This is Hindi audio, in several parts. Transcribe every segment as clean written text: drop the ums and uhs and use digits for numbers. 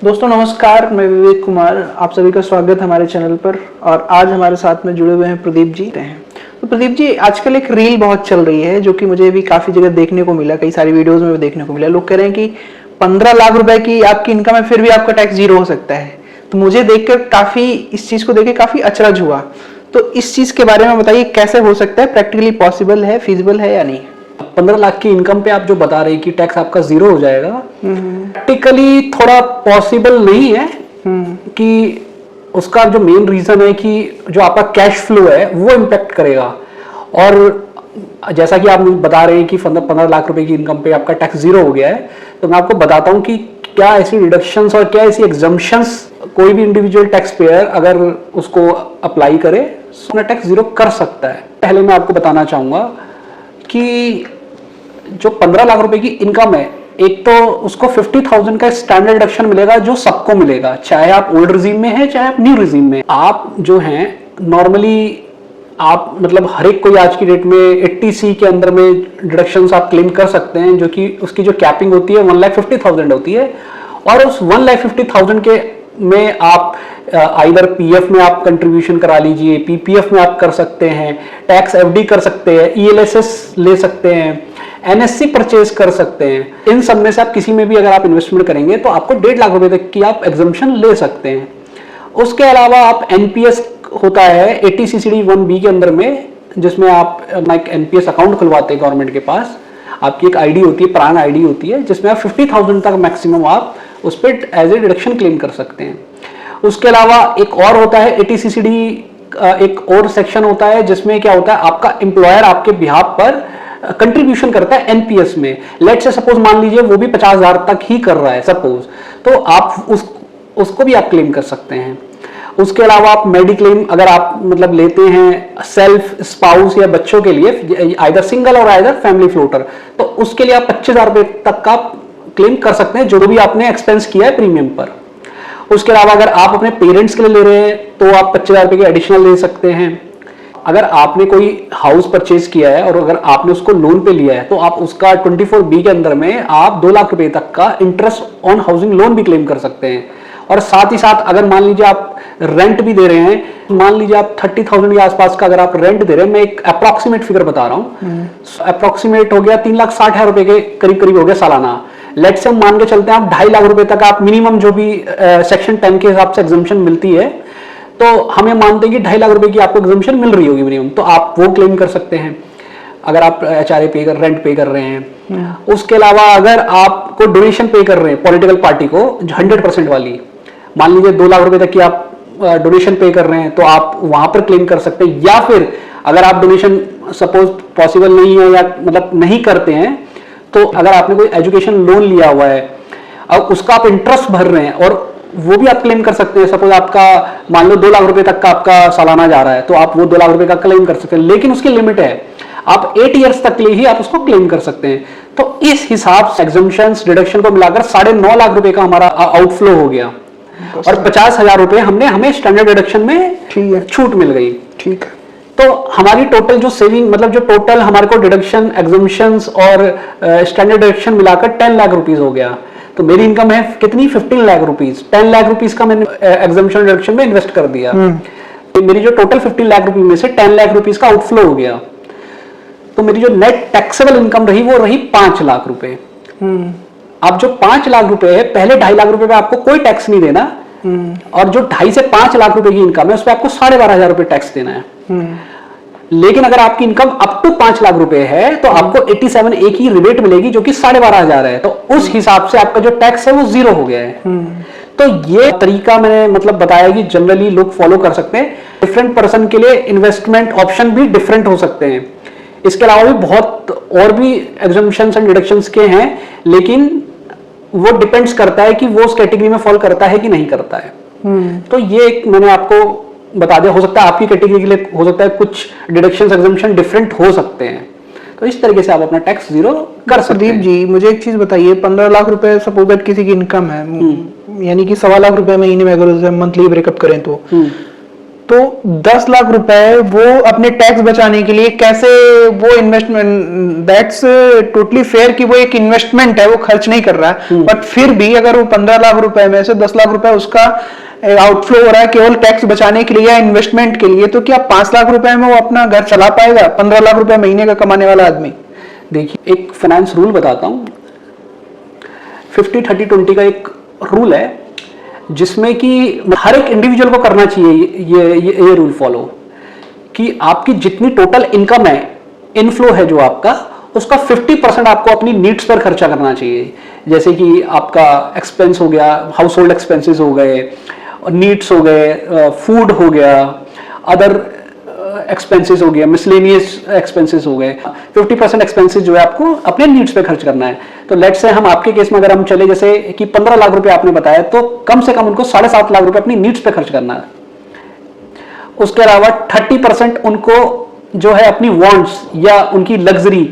दोस्तों नमस्कार, मैं विवेक कुमार। आप सभी का स्वागत है हमारे चैनल पर। और आज हमारे साथ में जुड़े हुए हैं प्रदीप जी हैं। तो प्रदीप जी, आजकल एक रील बहुत चल रही है जो कि मुझे भी काफी जगह देखने को मिला, कई सारी वीडियोस में भी देखने को मिला। लोग कह रहे हैं कि 15 लाख रुपए की आपकी इनकम है फिर भी आपका टैक्स जीरो हो सकता है। तो मुझे देखकर काफी, इस चीज को देख के काफी अचरज हुआ। तो इस चीज के बारे में बताइए, कैसे हो सकता है, प्रैक्टिकली पॉसिबल है, फिजिबल है या नहीं? 15 लाख की इनकम पे आप जो बता रहे हैं कि टैक्स आपका जीरो हो जाएगा, प्रैक्टिकली थोड़ा पॉसिबल नहीं है। कि उसका जो मेन रीजन है कि जो आपका कैश फ्लो है वो इम्पैक्ट करेगा। और जैसा कि आप बता रहे हैं कि 15 लाख रुपए की इनकम पे आपका टैक्स जीरो हो गया है, तो मैं आपको बताता हूं कि क्या ऐसी डिडक्शंस और क्या ऐसी एग्जम्पशंस कोई भी इंडिविजुअल टैक्स पेयर अगर उसको अप्लाई करे तो अपना टैक्स जीरो कर सकता है। पहले मैं आपको बताना चाहूंगा कि जो 15 लाख रुपए की इनकम है, एक तो उसको 50,000 का स्टैंडर्ड डिडक्शन मिलेगा जो सबको मिलेगा, चाहे आप ओल्ड रिजीम में है चाहे आप न्यू रिजीम में। आप जो हैं नॉर्मली आप मतलब हर एक कोई आज की डेट में 80C के अंदर में डिडक्शंस आप क्लेम कर सकते हैं, जो कि उसकी जो कैपिंग होती है 1,50,000 होती है। और उस 1,50,000 के में आप आइदर पीएफ में आप कंट्रीब्यूशन करा लीजिए, पीपीएफ में आप कर सकते हैं, टैक्स एफडी कर सकते हैं, ईएलएसएस ले सकते हैं, एनएससी परचेज कर सकते हैं। इन सब में से आप किसी में भी अगर आप इन्वेस्टमेंट करेंगे तो आपको 1.5 लाख रुपए तक की आप एग्जम्पशन ले सकते हैं। उसके अलावा आप एनपीएस होता है 80CCD 1B के अंदर में, जिसमें आप एक एनपीएस अकाउंट खुलवाते हैं गवर्नमेंट के पास। आपकी एक आईडी होती है, प्राण आईडी होती है, जिसमें आप 50,000 तक मैक्सिमम आप उस पर एज ए डिडक्शन क्लेम कर सकते हैं। उसके अलावा एक और होता है 80CCD, एक और सेक्शन होता है जिसमें क्या होता है, आपका एम्प्लॉयर आपके बिहाफ पर कंट्रीब्यूशन करता है एनपीएस में। लेट से सपोज मान लीजिए वो भी 50,000 तक ही कर रहा है सपोज, तो आप उसको भी आप क्लेम कर सकते हैं। उसके अलावा आप मेडिक्लेम अगर आप मतलब लेते हैं सेल्फ, स्पाउस या बच्चों के लिए, आइदर सिंगल और आइदर फैमिली फ्लोटर, तो उसके लिए आप 25,000 रुपए तक का क्लेम कर सकते हैं जो भी आपने एक्सपेंस किया है प्रीमियम पर। उसके अलावा अगर आप अपने पेरेंट्स के लिए ले रहे हैं तो आप 25,000 रुपए के एडिशनल ले सकते हैं। अगर आपने कोई हाउस परचेज किया है और अगर आपने उसको लोन पे लिया है तो आप उसका 24B के अंदर में आप 2 लाख रुपए तक का इंटरेस्ट ऑन हाउसिंग लोन भी क्लेम कर सकते हैं। और साथ ही साथ अगर मान लीजिए आप रेंट भी दे रहे हैं, मान लीजिए आप 30,000 के आसपास का अगर आप रेंट दे रहे हैं, मैं एक अप्रोक्सीमेट फिगर बता रहा हूँ, अप्रोक्सीमेट हो गया 3,60,000 रुपए के करीब करीब हो गया सालाना। लेट से हम मान के चलते हैं आप 2.5 लाख रुपए तक आप मिनिमम जो भी सेक्शन 10 के हिसाब से एग्जम्पशन मिलती है, तो हमें मानते हैं कि 2.5 लाख रुपए की आपको एग्जम्पशन मिल रही होगी मिनिमम, तो आप वो क्लेम कर सकते हैं अगर आप एचआरए पे कर, रेंट पे कर रहे हैं। उसके अलावा अगर आपको डोनेशन पे कर रहे हैं पॉलिटिकल पार्टी को 100% वाली, मान लीजिए 2 लाख रुपए तक की आप डोनेशन पे कर रहे हैं, तो आप वहां पर क्लेम कर सकते हैं। या फिर अगर आप डोनेशन सपोज पॉसिबल नहीं है या मतलब नहीं करते हैं, तो अगर आपने कोई एजुकेशन लोन लिया हुआ है और उसका आप इंटरेस्ट भर रहे हैं और वो भी आप क्लेम कर सकते हैं। सपोज आपका मान लो 2 लाख रुपए तक का आपका सालाना जा रहा है, तो आप वो 2 लाख रुपए का क्लेम कर सकते हैं, लेकिन उसकी लिमिट है, आप 8 ईयर्स तक के लिए ही आप उसको क्लेम कर सकते हैं। तो इस हिसाब से एग्जम्पशंस डिडक्शन को मिलाकर 9.5 लाख रुपए का हमारा आउटफ्लो हो गया और 50,000 रुपए हमें स्टैंडर्ड डिडक्शन में छूट मिल गई। ठीक है। तो हमारी टोटल जो सेविंग मतलब जो टोटल हमारे को डिडक्शन, एग्जम्पशंस और स्टैंडर्ड डिडक्शन मिलाकर 10 लाख रुपीज हो गया। तो मेरी इनकम है कितनी, 15 लाख रुपीज। 10 लाख रुपीज का मैंने एग्जम्पशन डिडक्शन में इन्वेस्ट कर दिया, तो मेरी जो टोटल 15 लाख रुपीज में से 10 लाख रुपीज का आउटफ्लो हो गया। तो मेरी जो नेट टैक्सेबल इनकम रही वो रही 5 लाख रुपए। अब जो 5 लाख रुपए है, पहले 2.5 लाख रुपए पे आपको कोई टैक्स नहीं देना, और जो 2.5 से 5 लाख रुपए की इनकम है उस पर आपको 12,500 रुपए टैक्स देना है। लेकिन अगर आपकी इनकम अप टू 5 लाख रुपए है तो आपको 87A की रिबेट मिलेगी जो कि 12,500 है, तो उस हिसाब से आपका जो टैक्स है वो जीरो हो गया है। तो ये तरीका मैंने मतलब बताया कि जनरली लोग फॉलो कर सकते हैं। डिफरेंट पर्सन के लिए इन्वेस्टमेंट ऑप्शन भी डिफरेंट हो सकते हैं। इसके अलावा भी बहुत और भी एग्जम्पशंस एंड डिडक्शंस के हैं, लेकिन वो डिपेंड्स करता है कि वो उस कैटेगरी में फॉल करता है कि नहीं करता है। तो ये एक मैंने आपको बता दिया। हो सकता है आपकी कैटेगरी के लिए हो सकता है कुछ डिडक्शंस एग्जम्पशन डिफरेंट हो सकते हैं, तो इस तरीके से आप अपना टैक्स जीरो कर सकते हैं। प्रदीप जी, मुझे एक चीज बताइए, 15 लाख रुपए सपोज दैट किसी की इनकम है, यानी कि 1.25 लाख रुपए महीने में अगर उसे मंथली ब्रेकअप करें तो तो 10 लाख रुपए वो अपने टैक्स बचाने के लिए कैसे वो इन्वेस्टमेंट, दैट्स टोटली फेयर कि वो एक इन्वेस्टमेंट है, वो खर्च नहीं कर रहा है, बट फिर भी अगर वो 15 लाख रुपए में से 10 लाख रुपए उसका आउटफ्लो हो रहा है केवल टैक्स बचाने के लिए या इन्वेस्टमेंट के लिए, तो क्या 5 लाख रुपए में वो अपना घर चला पाएगा 15 लाख रुपए महीने का कमाने वाला आदमी? देखिए, एक फाइनेंस रूल बताता हूँ, 50-30-20 का एक रूल है जिसमें कि हर एक इंडिविजुअल को करना चाहिए ये रूल फॉलो, कि आपकी जितनी टोटल इनकम है, इनफ्लो है जो आपका, उसका 50% आपको अपनी नीड्स पर खर्चा करना चाहिए। जैसे कि आपका एक्सपेंस हो गया, हाउस होल्ड एक्सपेंसेस हो गए, नीड्स हो गए, फूड हो गया, अदर एक्सपेंसेस हो गया, मिसलेनियस एक्सपेंसेस हो गए। 50% एक्सपेंसेस जो है आपको अपने नीड्स पे खर्च करना है। तो लेट्स से हम आपके केस में अगर हम चले जैसे कि 15 लाख रुपए आपने बताया, तो कम से कम उनको 7.5 लाख रुपए अपनी नीड्स पे खर्च करना है। उसके अलावा 30% उनको जो है अपनी वांट्स या उनकी लग्जरी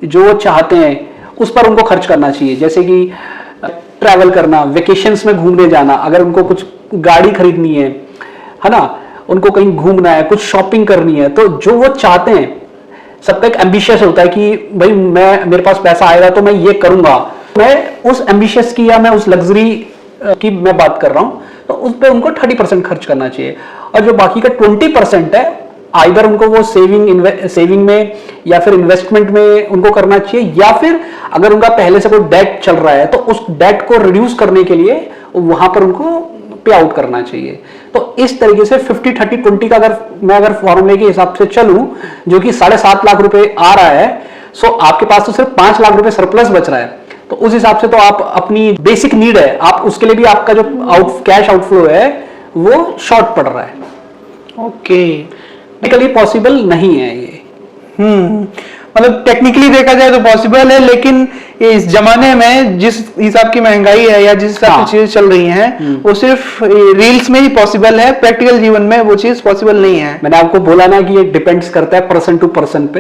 जो वो चाहते हैं उस पर उनको खर्च करना चाहिए। जैसे कि ट्रैवल करना, वेकेशंस में घूमने जाना, अगर उनको कुछ गाड़ी खरीदनी है ना, उनको कहीं घूमना है, कुछ शॉपिंग करनी है, तो जो वो चाहते हैं, सबका एक एम्बिशियस होता है कि भाई मेरे पास पैसा आएगा तो मैं ये करूंगा, मैं उस एम्बिशियस की या मैं उस लग्जरी की मैं बात कर रहा हूं, तो उस पर उनको 30% खर्च करना चाहिए। और जो बाकी का 20% है, आइदर उनको वो सेविंग में या फिर इन्वेस्टमेंट में उनको करना चाहिए, या फिर अगर उनका पहले से कोई डेट चल रहा है तो उस डेट को रिड्यूस करने के लिए वहां पर उनको पे आउट करना चाहिए। तो इस तरीके से 50-30-20 का अगर फॉर्मूले के हिसाब से चलूं, जो कि 7.5 लाख रुपए आ रहा है, सो आपके पास तो सिर्फ 5 लाख रुपए सरप्लस बच रहा है, तो उस हिसाब से तो आप अपनी बेसिक नीड है, आप उसके लिए भी आपका जो कैश आउटफ्लो है वो शॉर्ट पड़ रहा है। ओके, टेक्निकली पॉसिबल नहीं है ये। मतलब टेक्निकली देखा जाए तो पॉसिबल है, लेकिन इस जमाने में जिस हिसाब की महंगाई है या जिस हिसाब की चीजें चल रही हैं, वो सिर्फ रील्स में ही पॉसिबल है, प्रैक्टिकल जीवन में वो चीज पॉसिबल नहीं है। मैंने आपको बोला ना कि ये डिपेंड्स करता है पर्सन टू पर्सन पे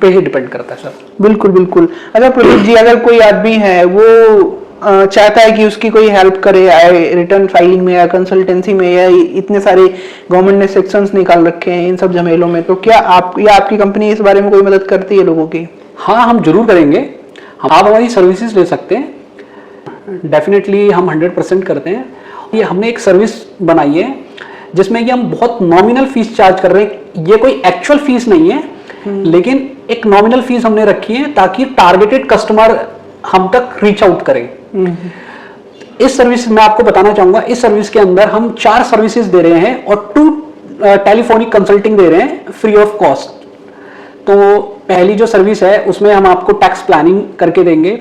ही डिपेंड करता है सर। बिल्कुल बिल्कुल। अच्छा प्रदीप जी, अगर कोई आदमी है वो चाहता है कि उसकी कोई हेल्प करे रिटर्न फाइलिंग में या कंसल्टेंसी में, या इतने सारे गवर्नमेंट ने सेक्शंस निकाल रखे हैं इन सब झमेलों में, तो क्या आप या आपकी कंपनी इस बारे में कोई मदद करती है लोगों की? हाँ, हम जरूर करेंगे। आप हमारी सर्विसेज ले सकते हैं, डेफिनेटली हम 100% करते हैं। ये हमने एक सर्विस बनाई है जिसमें कि हम बहुत नॉमिनल फीस चार्ज कर रहे हैं। ये कोई एक्चुअल फीस नहीं है, लेकिन एक नॉमिनल फीस हमने रखी है ताकि टारगेटेड कस्टमर हम तक रीच आउट करें। इस सर्विस मैं आपको बताना चाहूंगा, इस सर्विस के अंदर हम 4 सर्विसेज दे रहे हैं और 2 टेलीफोनिक कंसल्टिंग दे रहे हैं फ्री ऑफ कॉस्ट। तो पहली जो सर्विस है उसमें हम आपको टैक्स प्लानिंग करके देंगे।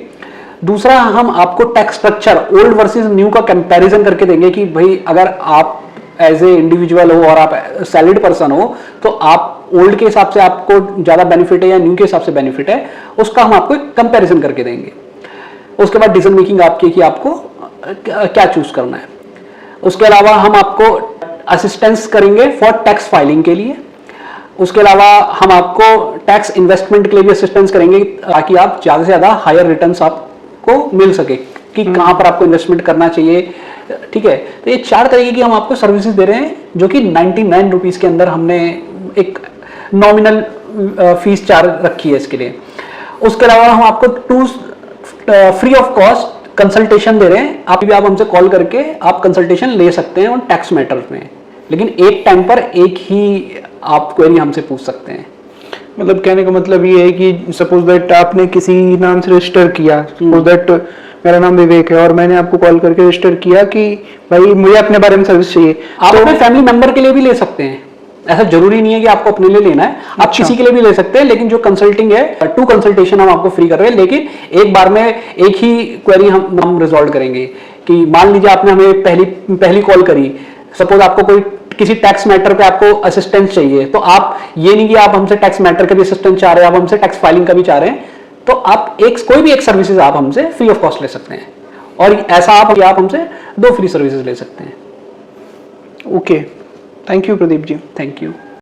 दूसरा, हम आपको tax structure old versus new का कंपैरिजन करके देंगे कि भाई अगर आप एज ए इंडिविजुअल हो और आप सैलरीड पर्सन हो तो आप ओल्ड के हिसाब से आपको ज्यादा बेनिफिट है या न्यू के हिसाब से बेनिफिट है, उसका हम आपको एक कंपैरिजन करके देंगे। उसके बाद डिसीजन मेकिंग आपकी कि आपको क्या चूज करना है। उसके अलावा हम आपको असिस्टेंस करेंगे फॉर टैक्स फाइलिंग के लिए। उसके अलावा हम आपको टैक्स इन्वेस्टमेंट के लिए भी असिस्टेंस करेंगे ताकि आप ज्यादा से ज्यादा हायर रिटर्न्स आपको मिल सके कि कहां पर आपको इन्वेस्टमेंट करना चाहिए। ठीक है, तो ये 4 तरीके की हम आपको सर्विसेज दे रहे हैं जो कि 99 रुपीज के अंदर हमने एक नॉमिनल फीस चार्ज रखी है इसके लिए। उसके अलावा हम आपको 2 फ्री ऑफ कॉस्ट कंसल्टेशन दे रहे हैं। आप हमसे कॉल करके आप कंसल्टेशन ले सकते हैं ऑन टैक्स मैटर्स में, लेकिन एक टाइम पर एक ही आप क्वेरी हमसे पूछ सकते हैं। मतलब कहने का मतलब ये है कि सपोज दैट आपने किसी नाम से रजिस्टर किया, सपोज दैट मेरा नाम विवेक है और मैंने आपको कॉल करके रजिस्टर किया कि भाई मुझे अपने बारे में सर्विस चाहिए, आप तो अपने फैमिली मेंबर के लिए भी ले सकते हैं। ऐसा जरूरी नहीं है कि आपको अपने लिए लेना है, आप किसी के लिए भी ले सकते हैं। लेकिन जो कंसल्टिंग है 2 कंसल्टेशन हम आपको फ्री कर रहे हैं, लेकिन एक बार में एक ही क्वेरी हम रिजॉल्व करेंगे। कि मान लीजिए आपने हमें पहली कॉल करी, सपोज आपको कोई किसी टैक्स मैटर पे आपको असिस्टेंस चाहिए, तो आप ये नहीं कि आप हमसे टैक्स मैटर का भी असिस्टेंस चाह रहे हैं, आप हमसे टैक्स फाइलिंग का भी चाह रहे हैं, तो आप कोई भी एक सर्विसेज आप हमसे फ्री ऑफ कॉस्ट ले सकते हैं। और ऐसा आप हमसे 2 फ्री सर्विसेज ले सकते हैं। Okay, thank you Pradeep ji. Thank you.